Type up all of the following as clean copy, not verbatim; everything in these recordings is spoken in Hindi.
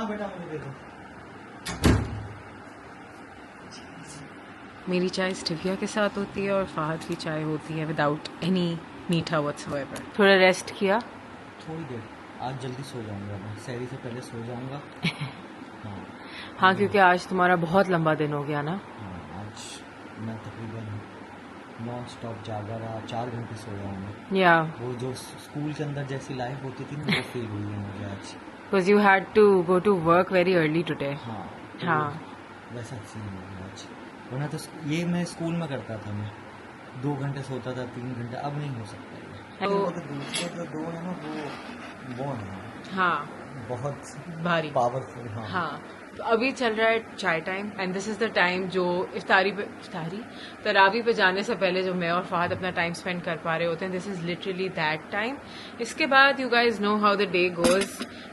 हाँ बेटा मुझे दे दो। मेरी चाय स्टिविया के साथ होती है और फहद की चाय होती है विदाउट एनी मीठा व्हाटसोएवर। थोड़ा रेस्ट किया, थोड़ी देर, आज जल्दी सो जाऊंगा मैं, सहरी से पहले सो जाऊंगा। हाँ क्योंकि आज तुम्हारा बहुत लंबा दिन हो गया ना। हाँ, आज मैं तकरीबन नॉन स्टॉप जागा रहा, 4 घंटे सोया हूँ। या वो जो स्कूल के अंदर जैसी लाइफ होती थी ना, वो फील हुई है मुझे आज। Because you had to go to work very early today. हाँ तो हाँ वैसा सीन हो गया आज। वरना तो ये मैं स्कूल में करता था, मैं 2 घंटे सोता था, 3 घंटे, अब नहीं हो सकता ये। तो दूसरे जो दो है ना वो है हाँ बहुत भारी पावरफुल। हाँ हाँ। तो अभी चल रहा है चाय time and this is the time जो तरावी पे जाने से पहले जो मैं और फहद अपना टाइम स्पेंड कर पा रहे होते हैं। This is literally that time. इसके बाद you guys know how the day goes.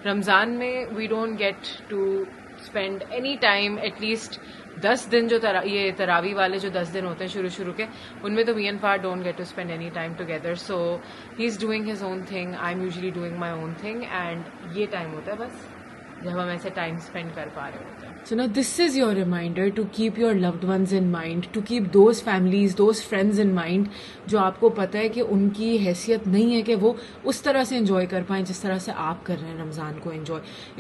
Ramzan में we don't get to spend any time, at least 10 दिन जो ये तरावी वाले जो 10 दिन होते हैं शुरू के, उनमें तो we and Fahad don't get to spend any time together. So he is doing his own thing, I am usually doing my own thing and ये टाइम होता है बस जब हम ऐसे टाइम स्पेंड कर पा रहे होते हैं। सो now this is your reminder to keep your loved ones in mind, to keep those families, those friends in mind जो आपको पता है कि उनकी हैसियत नहीं है कि वो उस तरह से एंजॉय कर पाएं जिस तरह से आप कर रहे हैं रमज़ान को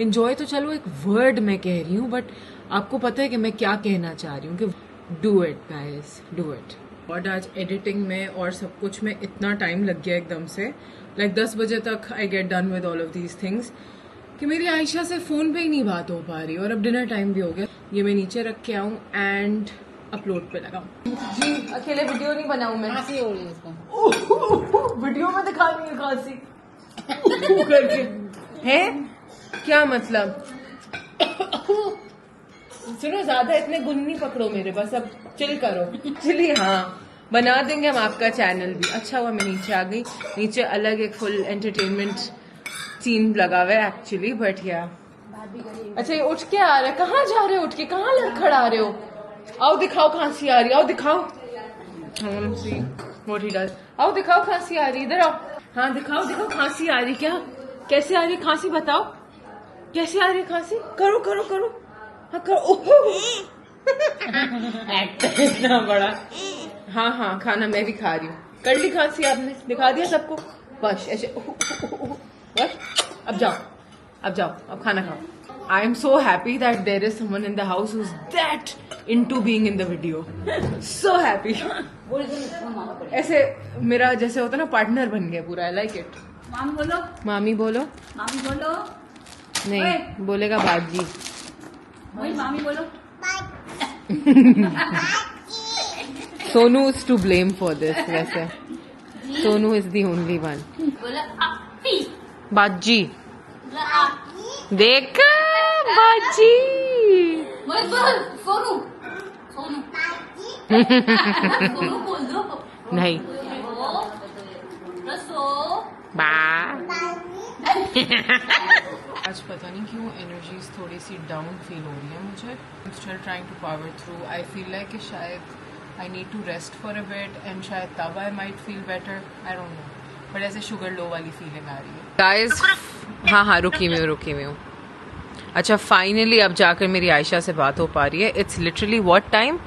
एंजॉय तो चलो एक वर्ड में कह रही हूँ, बट आपको पता है कि मैं क्या कहना चाह रही हूँ कि do it guys, do it. और आज एडिटिंग में और सब कुछ में इतना टाइम लग गया एकदम से, लाइक 10 बजे तक I get done with all of these things कि मेरी आयशा से फोन पे ही नहीं बात हो पा रही। और अब डिनर टाइम भी हो गया, ये मैं नीचे रख के आऊँ एंड अपलोड पे लगाऊं। जी अकेले वीडियो नहीं बनाऊं मैं, खांसी हो रही है इसको वीडियो में दिखा रही है खांसी करके है क्या मतलब। सुनो ज्यादा इतने गुण नहीं पकड़ो मेरे पास, अब चिल करो। चलिए हाँ बना देंगे हम आपका चैनल भी। अच्छा हुआ मैं नीचे आ गई, नीचे अलग एक फुल एंटरटेनमेंट सीन लगा हुआ है एक्चुअली, बट या अच्छा ये उठ के आ रहा है, कहाँ जा रहे हो उठ के, कहाँ लड़खड़ा रहे हो, आओ दिखाओ खांसी आ रही, आओ दिखाओ। व्हाट ही डज, आओ दिखाओ खांसी आ रही, इधर आओ। हाँ दिखाओ दिखाओ खांसी आ रही, क्या कैसे आ रही खांसी, बताओ कैसे आ रही खांसी, करो करो करो, हाँ करो। एक्टर इतना बड़ा। हाँ हाँ खाना मैं भी खा रही हूँ, कर ली खांसी आपने, दिखा दिया सबको, बस ऐसे बस। अब जाओ अब खाना खाओ। I am so happy that there is someone in the house who is that into being in the video, so happy. ऐसे मेरा जैसे होता है ना पार्टनर बन गया पूरा, आई लाइक इट। मामी बोलो, मामी बोलो, मामी बोलो, नहीं बोलेगा बाजी, मामी बोलो। Sonu is to blame for this, वैसे Sonu is the only one. बाजी देख बाजी, सोनू सोनू बोल दो, नहीं बा। आज पता नहीं क्यों एनर्जीज थोड़ी सी डाउन फील हो रही है मुझे। I am still trying to power through. I feel like कि शायद I need to rest for a bit and शायद तब I might feel better, I don't know, but ऐसे शुगर लो वाली फीलिंग आ रही है गाइस। हाँ रुकी हुई हूँ। अच्छा फाइनली अब जाकर मेरी आयशा से बात हो पा रही है। इट्स लिटरली व्हाट टाइम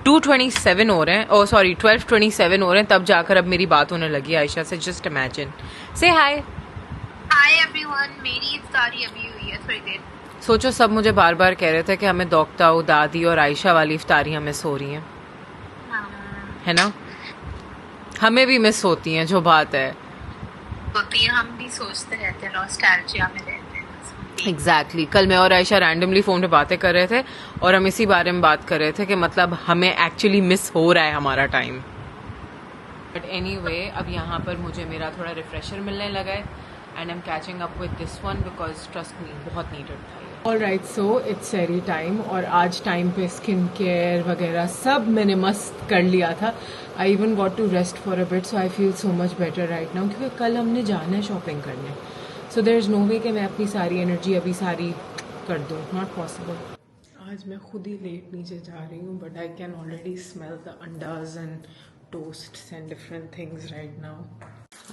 2:27 हो रहे हैं, ओ सॉरी 12:27 हो रहे हैं, तब जाकर अब मेरी बात होने लगी आयशा से। Just imagine. से हाय एवरीवन, मेरी इफ्तारी अभी हुई है थोड़ी देर। सोचो सब मुझे बार बार कह रहे थे कि हमें दोक्ताऊ दादी और आयशा वाली इफ्तारियां मिस हो रही हैं, है ना, हमें भी मिस होती हैं, जो बात है होती है, हम भी सोचते रहते हैं, नॉस्टैल्जिया में रहते हैं। एग्जैक्टली कल मैं और आयशा रैंडमली फोन पे बातें कर रहे थे और हम इसी बारे में बात कर रहे थे कि मतलब हमें एक्चुअली मिस हो रहा है हमारा टाइम। बट एनीवे अब यहाँ पर मुझे मेरा थोड़ा रिफ्रेशर मिलने लगा है and I am catching up with this one because trust me बहुत नीडेड था। Alright so it's cereal time और आज टाइम पे स्किन केयर वगैरह सब मैंने मस्त कर लिया था। I even got to rest for a bit, so I feel so much better right now, क्योंकि कल हमने जाना है शॉपिंग करने। So there is no way कि मैं अपनी सारी एनर्जी अभी सारी कर दूँ, नॉट पॉसिबल। आज मैं खुद ही लेट नीचे जा रही हूँ but I can already smell the अंडाज and toasts and different things right now.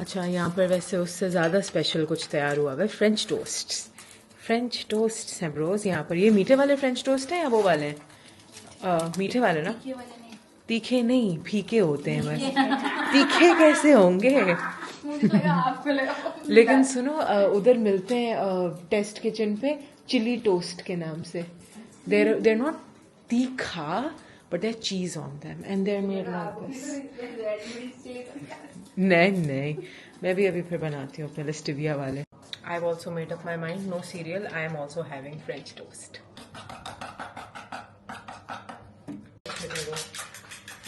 अच्छा यहाँ पर वैसे उससे ज़्यादा स्पेशल कुछ तैयार हुआ है, फ्रेंच फ्रेंच टोस्ट हैं ब्रोस यहाँ पर। ये मीठे वाले फ्रेंच टोस्ट हैं या वो वाले हैं? मीठे वाले ना, तीखे नहीं, फीके होते हैं बस। तीखे कैसे होंगे? लेकिन सुनो, उधर मिलते हैं टेस्ट किचन पे चिली टोस्ट के नाम से। देर नॉट तीखा बट देर चीज on them and there made like this. नहीं, मैं भी अभी फिर बनाती हूँ अपने स्टिविया वाले। I have also made up my mind, no cereal, I am also having French toast.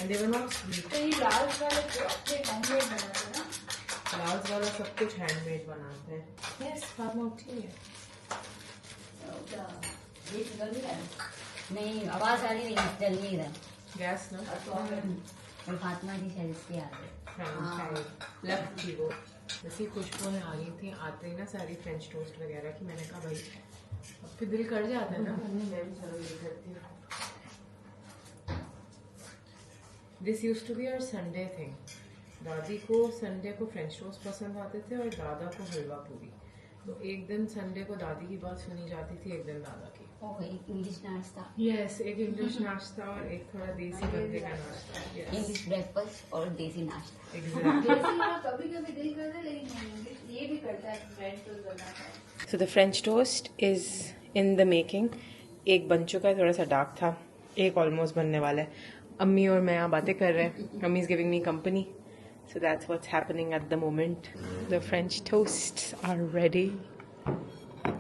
And they were not sweet. तो ये लाल्स वाले जो अपने हैंडमेड बनाते हैं ना, लाल्स वाला सब कुछ हैंडमेड बनाते हैं। Yes, बात होती है। ये जल नहीं रहा है? नहीं, आवाज आ रही है, जल नहीं रहा है। गैस ना? और फातिमा जी शायद इसके आ रहे। हाँ, लग थी वो। वैसी खुशबू आ रही थी, आते ही ना सारी फ्रेंच टोस्ट वगैरह की। मैंने कहा भाई अब फिर दिल कर जाता है ना, मैं भी चलो ये करती हूँ। This used to be our Sunday thing. दादी को संडे को फ्रेंच टोस्ट पसंद आते थे और दादा को हलवा पूरी। तो एक दिन संडे को दादी की बात सुनी जाती थी, एक दिन दादा की। ओके, इंग्लिश नाश्ता। यस, एक इंग्लिश नाश्ता और एक थोड़ा देसी बंदे का नाश्ता। इंग्लिश ब्रेकफास्ट और देसी नाश्ता। एग्जैक्टली। कभी दिल करता है, लेकिन ये भी करता है फ्रेंच टोस्ट बनाता है। So the French toast is in the making. एक बन चुका है, थोड़ा सा डार्क था, एक ऑलमोस्ट बनने वाला है। अम्मी और मैं यहाँ बातें कर रहे हैं। अम्मी is giving me company, so that's what's happening at the moment. The French toasts are ready.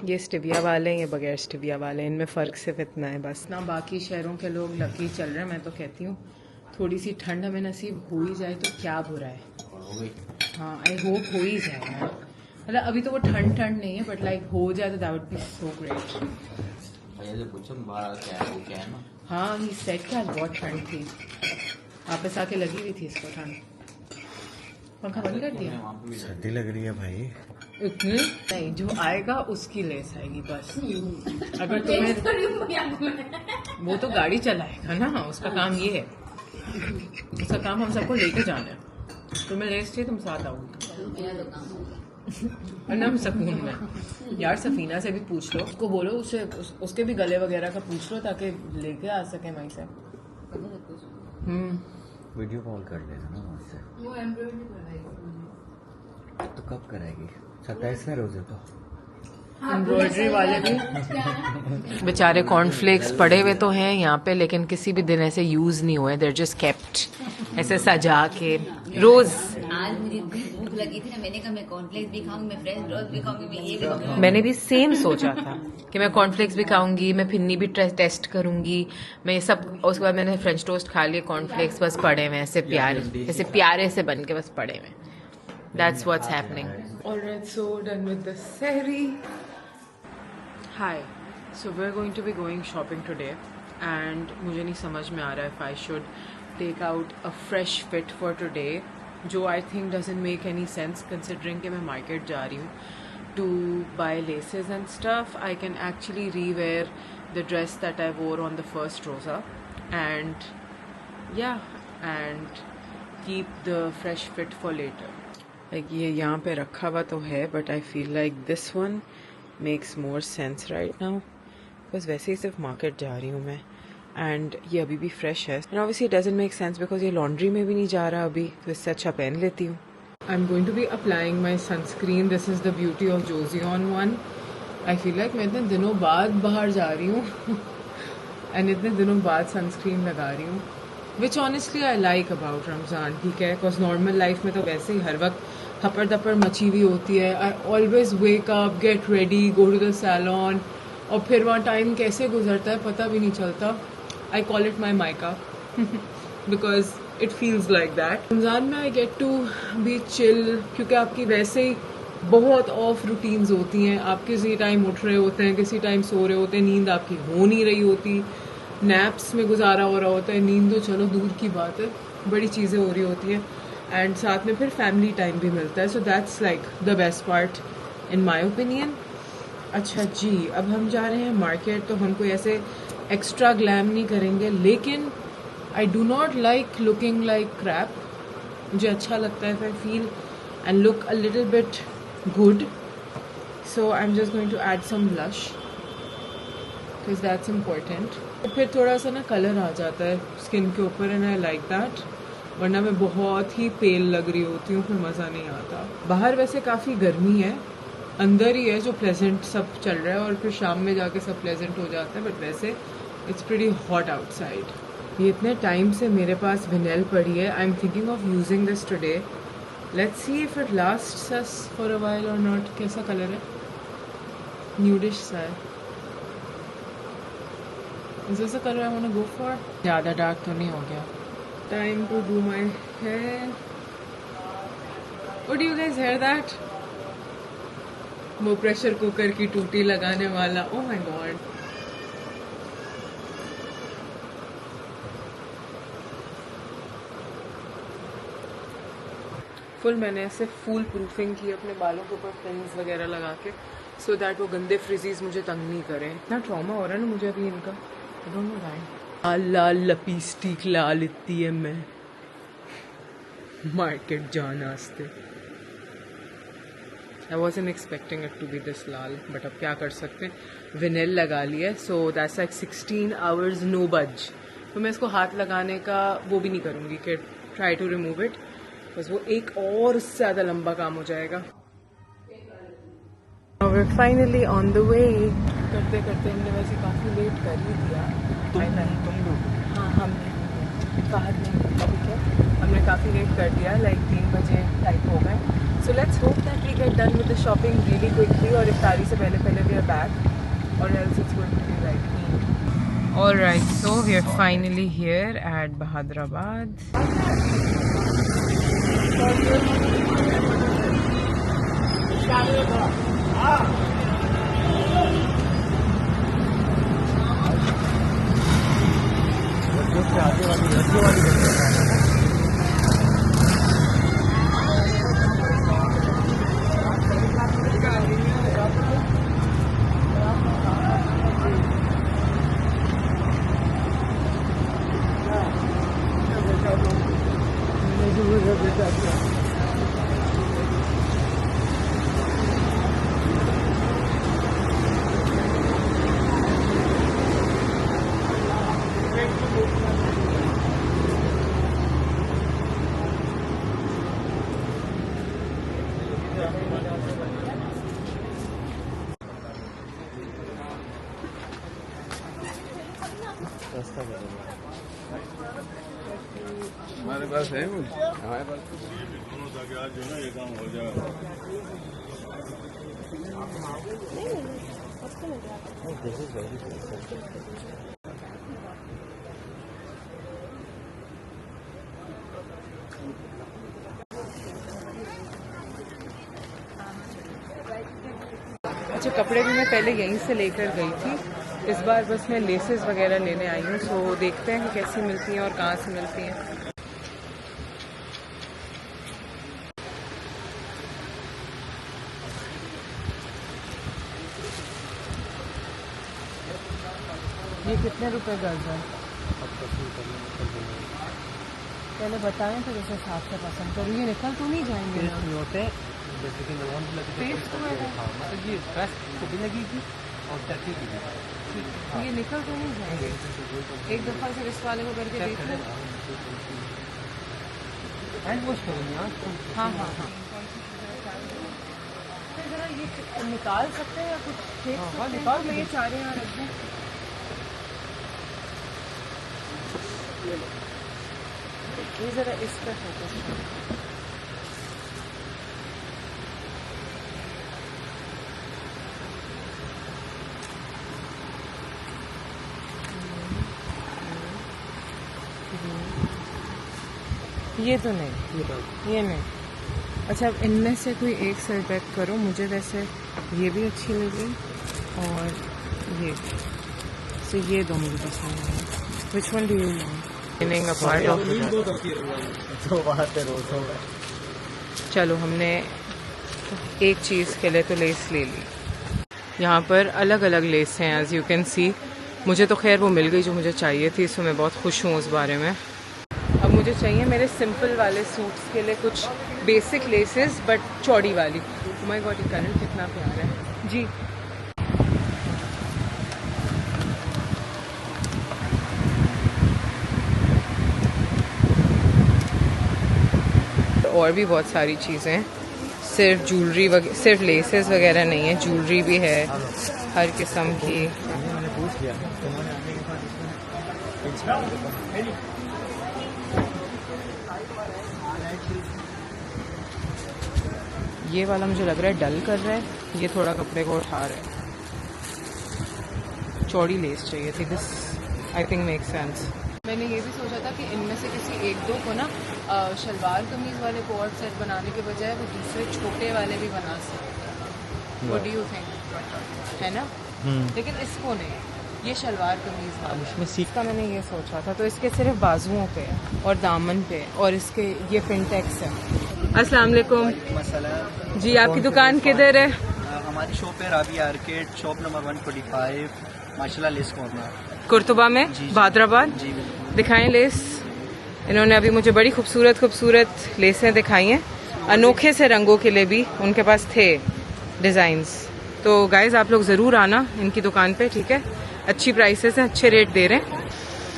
ये स्टिविया वाले हैं, ये बगैर स्टिविया वाले हैं। इनमें फ़र्क सिर्फ इतना है बस ना। बाकी शहरों के लोग लकी चल रहे हैं। मैं तो कहती हूँ थोड़ी सी ठंड हमें नसीब हो ही जाए तो क्या बुरा है। हाँ, आई होप हो ही जाए यार। मतलब अभी तो वो ठंड नहीं है, बट लाइक हो जाए तो that would be so great. क्या है ना। हाँ, ही सेट क्या बहुत ठंड थी, वापस आके लगी हुई थी इसको ठंड। पंखा बंद कर दिया। सर्दी लग रही है भाई। इतनी नहीं, जो आएगा उसकी लेस आएगी बस। अगर तुम्हें वो तो गाड़ी चलाएगा ना, उसका काम ये है। उसका काम हम सबको लेके जाना है। तुम्हें लेस चाहिए, तुम साथ आओगे वरना हम सकून में। यार सफीना से भी पूछ लो, उसको बोलो उसे उसके भी गले वगैरह का पूछ लो ताकि लेके आ सके वहीं से। वीडियो कॉल कर लेना ना वहाँ से। वो एम्ब्रॉयडरी करवाएगी तो कब कराएगी? 27वें रोज है तो। एम्ब्रॉयडरी वाले भी बेचारे कॉर्नफ्लेक्स पड़े हुए तो हैं यहाँ पे, लेकिन किसी भी दिन ऐसे यूज नहीं हुए। देयर जस्ट केप्ट ऐसे सजा के रोज। आज मुझे भूख लगी थी ना, मैंने कहा मैं कॉर्नफ्लेक्स भी खाऊंगी, मैं फ्रेंच टोस्ट भी खाऊंगी, मैं ये भी खाऊंगी। मैंने भी सेम सोचा था कि मैं कॉर्नफ्लेक्स भी खाऊंगी, मैं फिन्नी भी टेस्ट करूंगी, मैं ये सब। उसके बाद मैंने फ्रेंच टोस्ट खा लिए, कॉर्नफ्लेक्स बस पड़े हुए ऐसे प्यारे से बन के बस पड़े हुए। That's what's happening. Alright, so done with the sehri. Hi. So we're going to be going shopping today, and मुझे नहीं समझ में आ रहा है if I should take out a fresh fit for today, जो I think doesn't make any sense considering कि मैं market जा रही हूँ to buy laces and stuff. I can actually rewear the dress that I wore on the first rosa, and keep the fresh fit for later. Like ये यहाँ पे रखा हुआ तो है, but I feel like this one makes more sense right now, because वैसे ही सिर्फ मार्केट जा रही हूँ मैं, and ये अभी भी फ्रेश है, and obviously it doesn't make sense because ये लॉन्ड्री में भी नहीं जा रहा अभी, तो इससे अच्छा पहन लेती हूँ। I'm going to be applying my sunscreen. This is the beauty of Joseon one. I feel like मैं इतने दिनों बाद बाहर जा रही हूँ and इतने दिनों बाद सनस्क्रीन लगा रही हूँ, which honestly I like about Ramzan. ठीक है, because normal life में तो वैसे ही हर वक्त थप्पड़ थप्पड़ मची हुई होती है। I always wake up, get ready, go to the salon, और फिर वहाँ टाइम कैसे गुजरता है पता भी नहीं चलता। I call it my Maika because it feels like that. Ramzan में I get to be chill, क्योंकि आपकी वैसे ही बहुत ऑफ रूटीन्स होती हैं। आप किसी टाइम उठ रहे होते हैं, किसी टाइम सो रहे होते हैं, नींद आपकी हो नहीं रही होती, नैप्स में गुजारा हो रहा होता है, नींद तो चलो दूर की बात है, बड़ी चीज़ें हो रही होती हैं, एंड साथ में फिर फैमिली टाइम भी मिलता है। So that's like the best part in my opinion. अच्छा जी, अब हम जा रहे हैं मार्केट, तो हम कोई ऐसे एक्स्ट्रा ग्लैम नहीं करेंगे, लेकिन I do not like looking like crap. मुझे अच्छा लगता है if I feel and look a little bit good, so I'm just going to add some blush because that's important. फिर थोड़ा सा ना कलर आ जाता है स्किन के ऊपर एंड आई लाइक दैट, वरना मैं बहुत ही पेल लग रही होती हूँ, फिर मज़ा नहीं आता। बाहर वैसे काफ़ी गर्मी है, अंदर ही है जो प्लेजेंट सब चल रहा है, और फिर शाम में जाके सब प्लेजेंट हो जाता है, बट वैसे इट्स प्रीटी हॉट आउटसाइड। ये इतने टाइम से मेरे पास विनेल पड़ी है, I am thinking of using this today, let's see if it lasts us for a while और नॉट। कैसा कलर है? न्यूडिश सा है। Is this the colour I want to go for? ज़्यादा डार्क तो नहीं हो गया? Time to do my hair. Would you guys hear that? वो प्रेशर कुकर की टूटी लगाने वाला, ओह माय गॉड। फुल मैंने ऐसे फुल प्रूफिंग की अपने बालों के ऊपर पिन्स वगैरह लगा के, सो दैट वो गंदे फ्रिजीज मुझे तंग नहीं करें। इतना ट्रॉमा हो रहा है ना मुझे अभी इनका, आई डोंट नो व्हाई। लाल लिपस्टिक ला लेती है मैं मार्केट जाना वास्ते। I wasn't expecting it to be this Lal, but अब क्या कर सकते हैं, विनेल लगा लिया है, so that's like 16 hours no budge। तो मैं इसको हाथ लगाने का वो भी नहीं करूँगी कि try to remove it, बस वो एक और उससे ज़्यादा लंबा काम हो जाएगा। We're finally on the way। करते करते हमने वैसे काफ़ी लेट कर ही दिया। तुम लोग? हाँ, हमने बाहर नहीं, ठीक है, हमने काफ़ी लेट कर दिया, लाइक 3 बजे टाइप हो गए। So let's hope that we get done with the shopping really quickly, और इफ्तारी से पहले we are back, or else it's going to be like Alright, so we are finally here at Bahadrabad. हमारे पास है कुछ, हमारे पास जो ना ये काम हो जाएगा। अच्छा, कपड़े भी मैं पहले यहीं से लेकर गई थी, इस बार बस मैं लेसेस वगैरह लेने आई हूँ, सो देखते हैं कि कैसी मिलती हैं और कहाँ से मिलती हैं। ये कितने रुपए गज है? पहले बताएं तो जैसे हिसाब से पसंद करूँ। ये निकल तो नहीं जाएंगे ना? ये लगेगी और टर्की की ये निकल तो नहीं जाएंगे? एक दफ़ा से इस वाले को करके देख लो। हैंड वॉश करेंगे आप? हाँ हाँ हाँ। फिर जरा ये निकाल सकते हैं या कुछ देख सकते हैं? निकाल, मैं ये चारे यहाँ रख दूँ। ये जरा इस पर फोकस करो। ये तो नहीं, ये नहीं। अच्छा, अब इनमें से कोई एक सेलेक्ट करो। मुझे वैसे ये भी अच्छी लगी और ये, तो ये दो मुझे पसंद है। Which one do you want? चलो, हमने एक चीज़ के लिए तो लेस ले ली। यहाँ पर अलग अलग लेस हैं, एज यू कैन सी। मुझे तो खैर वो मिल गई जो मुझे चाहिए थी, सो मैं बहुत खुश हूँ उस बारे में। अब मुझे चाहिए मेरे सिंपल वाले सूट्स के लिए कुछ बेसिक लेसेस बट चौड़ी वाली। ओह माय गॉड, ये कलर कितना प्यारा है। जी और भी बहुत सारी चीज़ें हैं, सिर्फ ज्वेलरी वगैरह, सिर्फ लेसेस वगैरह नहीं है, ज्वेलरी भी है हर किस्म की। मैंने पूछ लिया तुम्हारे आने के बाद ये वाला मुझे लग रहा है डल कर रहा है, ये थोड़ा कपड़े को उठा रहा है। चौड़ी लेस चाहिए थी, this I think make sense. मैंने ये भी सोचा था कि इनमें से किसी एक दो को ना शलवार कमीज वाले कोट सेट बनाने के बजाय वो दूसरे छोटे वाले भी बना सकते। व्हाट डू यू थिंक, है ना? लेकिन इसको नहीं, ये शलवार कमीज वाला इसमें सीख का मैंने ये सोचा था। तो इसके सिर्फ बाजुओं पे और दामन पे, और इसके ये फिनटेक्स है। अस्सलाम वालेकुम जी, आपकी दुकान किधर है? हमारी शॉप है राबिया आर्केड, शॉप नंबर 145, माशाल्लाह लेस कॉर्नर, कुर्तुबा में, भादराबाद। जी बिल्कुल। दिखाएं लेस। इन्होंने अभी मुझे बड़ी खूबसूरत खूबसूरत लेसें दिखाई हैं, अनोखे से रंगों के लिए भी उनके पास थे डिज़ाइंस। तो गाइज आप लोग ज़रूर आना इनकी दुकान पे, ठीक है? अच्छी प्राइसेस हैं, अच्छे रेट दे रहे हैं।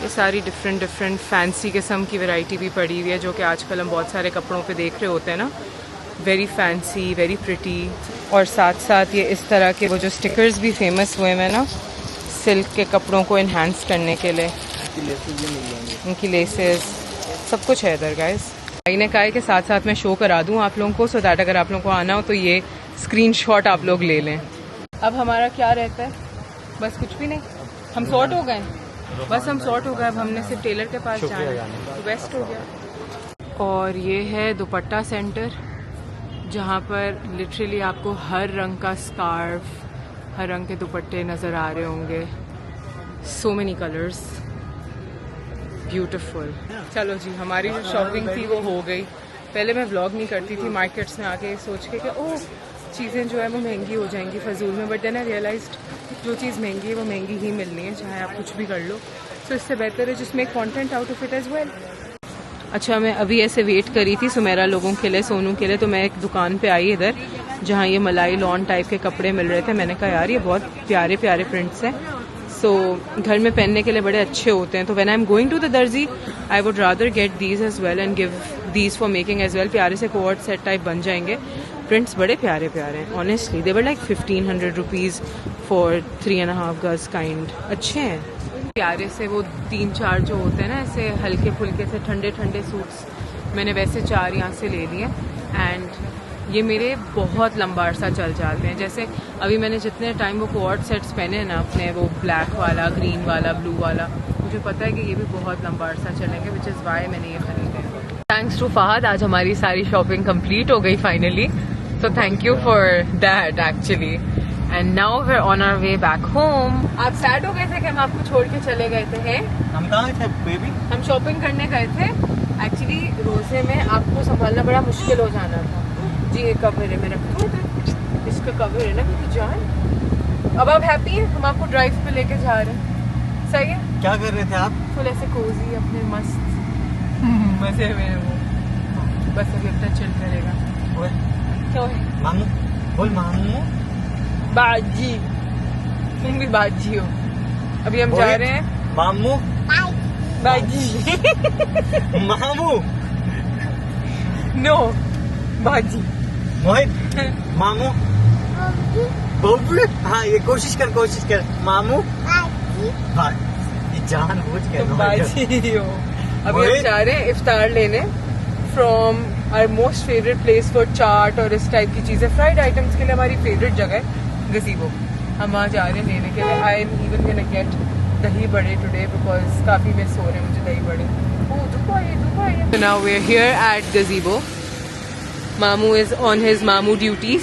ये सारी डिफरेंट डिफरेंट फैंसी किस्म की वैरायटी भी पड़ी हुई है, जो कि आजकल हम बहुत सारे कपड़ों पे देख रहे होते हैं ना, वेरी फैंसी, वेरी प्रिटी। और साथ साथ ये इस तरह के वो जो स्टिकर्स भी फेमस हुए हैं ना, सिल्क के कपड़ों को इन्हांस करने के लिए, उनकी लेसेस, सब कुछ है इधर गाइस। भाई ने कहा है कि साथ साथ मैं शो करा दूं आप लोगों को, सो दैट अगर आप लोगों को आना हो तो ये स्क्रीनशॉट आप लोग ले लें। अब हमारा क्या रहता है? बस कुछ भी नहीं, हम सॉर्ट हो गए, बस हम सॉर्ट हो गए। अब हमने सिर्फ टेलर के पास जाना है, वेस्ट हो गया। और ये है दुपट्टा सेंटर, जहाँ पर लिटरली आपको हर रंग का स्कार्फ, हर रंग के दुपट्टे नज़र आ रहे होंगे। So many colours, beautiful. चलो जी, हमारी जो शॉपिंग थी वो हो गई। पहले मैं व्लॉग नहीं करती थी मार्केट्स में आके, सोच के कि ओह चीज़ें जो है वो महंगी हो जाएंगी फजूल में, बट देन आई रियलाइज्ड जो चीज़ महंगी है वो महंगी ही मिलनी है, चाहे आप कुछ भी कर लो। तो इससे बेहतर है जिसमें content out of it as well. अच्छा, मैं अभी ऐसे वेट करी थी सुमेरा लोगों के लिए, सोनू के लिए, तो मैं एक दुकान पे आई इधर जहाँ ये मलाई लॉन टाइप के कपड़े मिल रहे थे। मैंने कहा यार ये बहुत प्यारे प्यारे प्रिंट्स हैं, सो घर में पहनने के लिए बड़े अच्छे होते हैं। तो when I am going to the दर्जी I would rather get these as well and give these for making as well. प्यारे से कोट सेट टाइप बन जाएंगे। प्रिंट्स बड़े प्यारे प्यारे हैं, honestly they were like 1500 rupees for 3.5 गज काइंड। अच्छे हैं प्यारे से। वो 3-4 जो होते हैं ना ऐसे हल्के फुल्के से ठंडे ठंडे सूट्स, मैंने वैसे 4 यहाँ से ले लिए एंड ये मेरे बहुत लंबा अरसा चल जाते हैं। जैसे अभी मैंने जितने टाइम वो कोट सेट्स पहने हैं ना अपने, वो ब्लैक वाला, ग्रीन वाला, ब्लू वाला, मुझे पता है कि ये भी बहुत लंबा अरसा चलेंगे, विच इज़ वाई मैंने ये खरीदे हैं। थैंक्स टू फहद, आज हमारी सारी शॉपिंग कंप्लीट हो गई finally, so thank you for that actually. And now we are on our way back home. आप सैड हो गए थे कि हम आपको छोड़ के चले गए थे? हैं? हम कहाँ थे बेबी? हम शॉपिंग करने गए थे एक्चुअली। रोजे में आपको संभालना बड़ा मुश्किल हो जाना था जी। ये कवर है, मेरा इसका कवर है ना मेरी जान। अब आप हैप्पी हैं? हम आपको ड्राइव पे लेके जा रहे हैं, सही है? क्या कर रहे थे आप? फुल ऐसे कोजी अपने मस्त मजे में वो, बस अभी अपना चिल करेगा। क्यों है मामू? बोल मामू। बाजी, तुम भी बाजी हो। अभी हम जा रहे हैं मामू। बाजी मामू नो बाजी मोहित मामू। हाँ ये कोशिश कर मामू। हाँ ये जान बुझ के तुम बाजी हो। अभी हम जा रहे हैं इफ्तार लेने from our most favourite place for chaat और इस टाइप की चीजें, फ्राइड आइटम्स के लिए हमारी फेवरेट जगह है गजीबो। हम वहाँ जा रहे हैं लेने के लिए। I am even gonna get दही बड़े टुडे बिकॉज काफी मिस हो रहे हैं मुझे दही बड़े। Oh Dubai. So now we're here at gazebo. मामू इज ऑन हिज मामू ड्यूटीज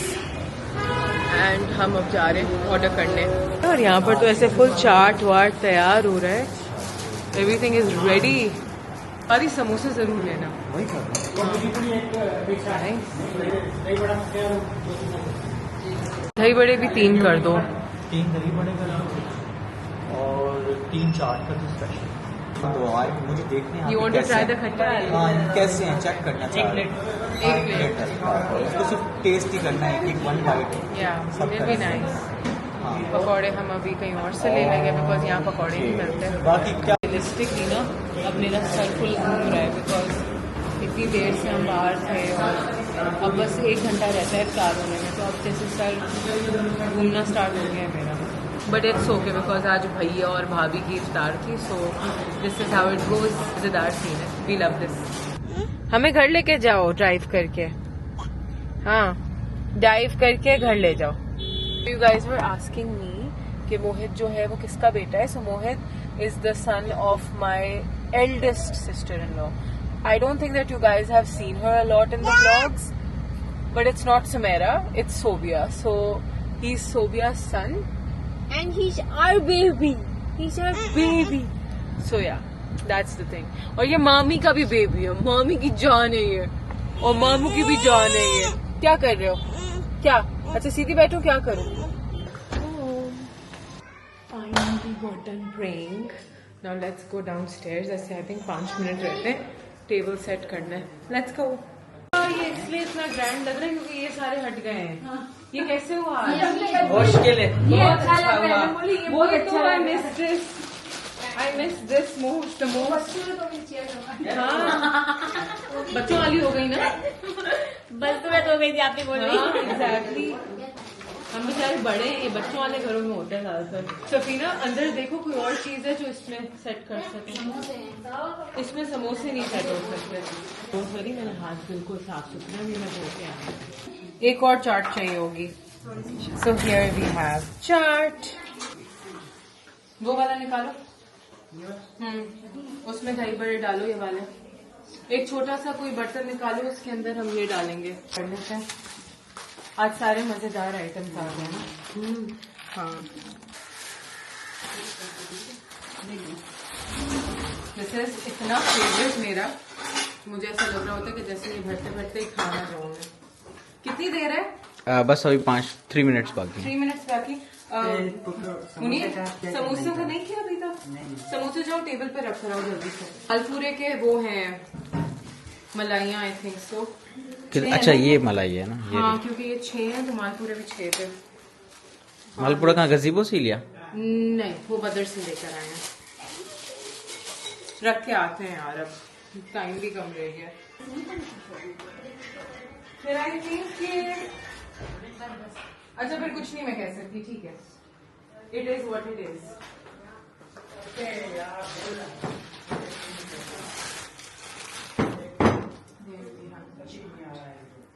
एंड हम अब जा रहे हैं ऑर्डर करने। और यहाँ पर तो ऐसे फुल चाट वाट तैयार हो रहा है, एवरीथिंग इज रेडी। सारी समोसे जरूर लेना। दही बड़े भी 3 कर दो। 3 दही बड़े कर दो और 3 चाट कर दो स्पेशल। तो आए मुझे देखने You want to try the खट्टा आलू? हाँ कैसे हैं चेक करना चाह रहे हैं। एक प्लेट उसको सिर्फ टेस्ट ही करना है, एक वन बाइट Yeah, सब it'll be करना है। nice. हाँ पकौड़े हम अभी कहीं और से ले लेंगे बिकॉज यहाँ पकौड़े नहीं मिलते। बाकी क्या रियलिस्टिकली ना अब मेरा सर फुल घूम रहा है बिकॉज इतनी देर से हम बाहर थे और अब बस 1 घंटा रहता है इफ्तार होने में, तो अब जैसे सर घूमना स्टार्ट हो गया है मेरा। बट इट्स ओके बिकॉज आज भैया और भाभी की इफ्तार थी, so this is how it goes. मजेदार सीन है, वी लव दिस। हमें घर लेके जाओ ड्राइव करके, हाँ ड्राइव करके घर ले जाओ। You guys were asking me कि मोहित जो है वो किसका बेटा है। So Mohit is the son of my eldest sister in law. I don't think that you guys have seen her a lot in the vlogs, but it's not Samira, it's Sobia. So he's Sobia's son, and he's our baby. He's our baby. So yeah, that's the thing. और ये मामी का भी बेबी है, मामी की जान है ये, और मामू की भी जान है ये। क्या कर रहे हो? क्या? अच्छा सीधी बैठो, क्या करूँ? Finally got done praying. Now let's go downstairs. ऐसे I think 5 मिनट रहते हैं, टेबल सेट करना है। Let's go. ये इसलिए इतना ग्रैंड लग रहा है क्योंकि ये सारे हट गए हैं। ये कैसे हुआ? मुश्किल है। बहुत अच्छा हुआ। बहुत अच्छा। I miss this most the most. हाँ बच्चों वाली हो गई ना, बस तुम्हें तो गई थी आपने बोल रही। एग्जैक्टली। हम बेचारे बड़े हैं, ये बच्चों वाले घरों में होता है ज्यादातर। सफीना अंदर देखो कोई और चीज है जो इसमें सेट कर सके। इसमें समोसे नहीं सेट हो सकते। तो सॉरी मैंने हाथ बिल्कुल साफ सुथरा भी मैं धो के आया। एक और चाट चाहिए होगी। सो हियर वी हैव चाट। वो वाला निकालो। उसमें दही बड़े डालो, ये वाले। एक छोटा सा कोई बर्तन निकालो, उसके अंदर हम ये डालेंगे। कर लेते हैं। आज सारे मजेदार आइटम्स आ गए ना। हाँ दिस इज इतना फेवरेट मेरा, मुझे ऐसा लग रहा होता है कि जैसे ये भरते भरते ही खाना चाहूंगा। कितनी देर है? बस अभी 3 मिनट्स बाकी। 3 मिनट्स बाकी। समोसे का नहीं किया अभी तक? समोसे जाओ टेबल पे रख रहा हूँ जल्दी से। मालपूरे के वो हैं मलाइयाँ, आई थिंक सो। अच्छा ये मलाई है ना? हाँ क्योंकि ये 6 हैं तो मालपूरे भी 6 थे। मालपुरा कहाँ गजीबो से लिया? नहीं वो बदर से लेकर आए हैं, रख के आते हैं यार, अब टाइम भी कम रह गया। फिर आई थिंक कि अच्छा फिर कुछ नहीं मैं कह सकती, ठीक है। It is what it is.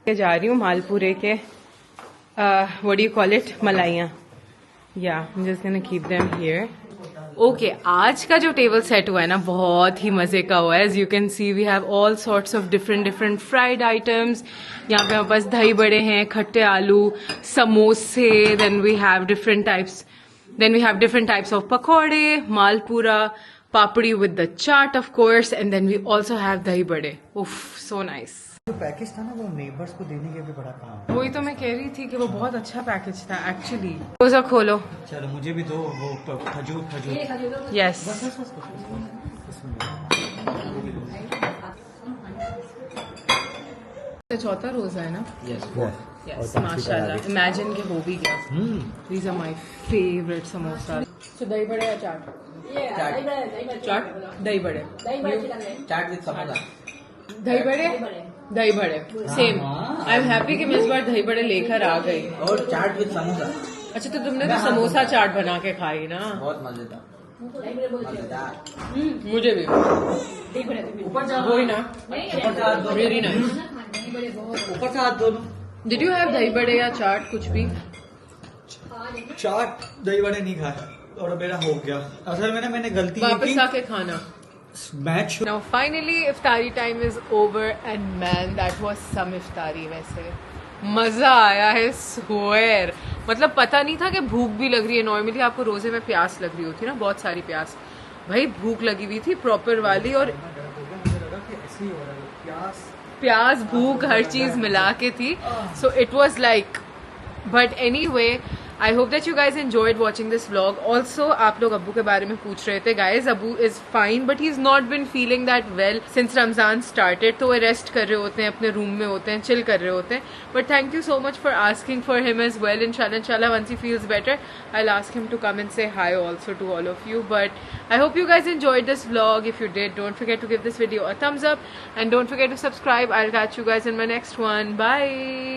जा रही हूँ मालपुरे के what do you call it, मलाइयाँ। या just gonna keep them here. Okay आज का जो टेबल सेट हुआ है ना बहुत ही मजे का हुआ है। As you can see we have all sorts of different fried items. यहाँ पे हमारे पास दही बड़े हैं, खट्टे आलू, समोसे, then we have different types of पकौड़े, malpura, papdi with the chaat of course, and then we also have dahi bade. उफ सो नाइस। जो पैकेज था ना वो नेबर्स को देने के भी बड़ा काम है। वही तो मैं कह रही थी कि वो बहुत अच्छा पैकेज था एक्चुअली। रोजा खोलो। चलो मुझे भी दो वो खजूर। यस चौथा रोजा है ना? यस माशाल्लाह। इमेजिन के हो भी गया। These are my favourite samosa. So dahi bade या chaat? Chaat dahi bade. Chaat with samosa. Dahi bade same. I am happy कि मैं इस बार दही बड़े लेकर आ गई। और चाट विद समोसा। अच्छा तो तुमने तो समोसा चाट बना के खाई ना? बहुत मजेदार। मुझे भी वही ना, वेरी नाइस। ऊपर से हाथ दोनों। Did you have dahi bade या चाट कुछ भी? चाट दही बड़े नहीं खाया और मेरा हो गया। असल में ना मैंने गलती वापस आके खाना। मैच Now finally iftari time is over and man that was some iftari. वैसे मजा आया है स्वेयर। मतलब पता नहीं था कि भूख भी लग रही है। नॉर्मली आपको रोजे में प्यास लग रही होती है ना, बहुत सारी प्यास। भाई भूख लगी हुई थी प्रॉपर वाली, और प्यास भूख हर चीज मिला के थी। So it was like, but any way I hope that you guys enjoyed watching this vlog. Also, आप लोग अब्बू के बारे में पूछ रहे थे. Guys, Abu is fine, but he's not been feeling that well since Ramzan started. तो वो रेस्ट कर रहे होते हैं, अपने रूम में होते हैं, चिल कर रहे होते हैं. But thank you so much for asking for him as well. Inshallah, once he feels better, I'll ask him to come and say hi also to all of you. But I hope you guys enjoyed this vlog. If you did, don't forget to give this video a thumbs up and don't forget to subscribe. I'll catch you guys in my next one. Bye.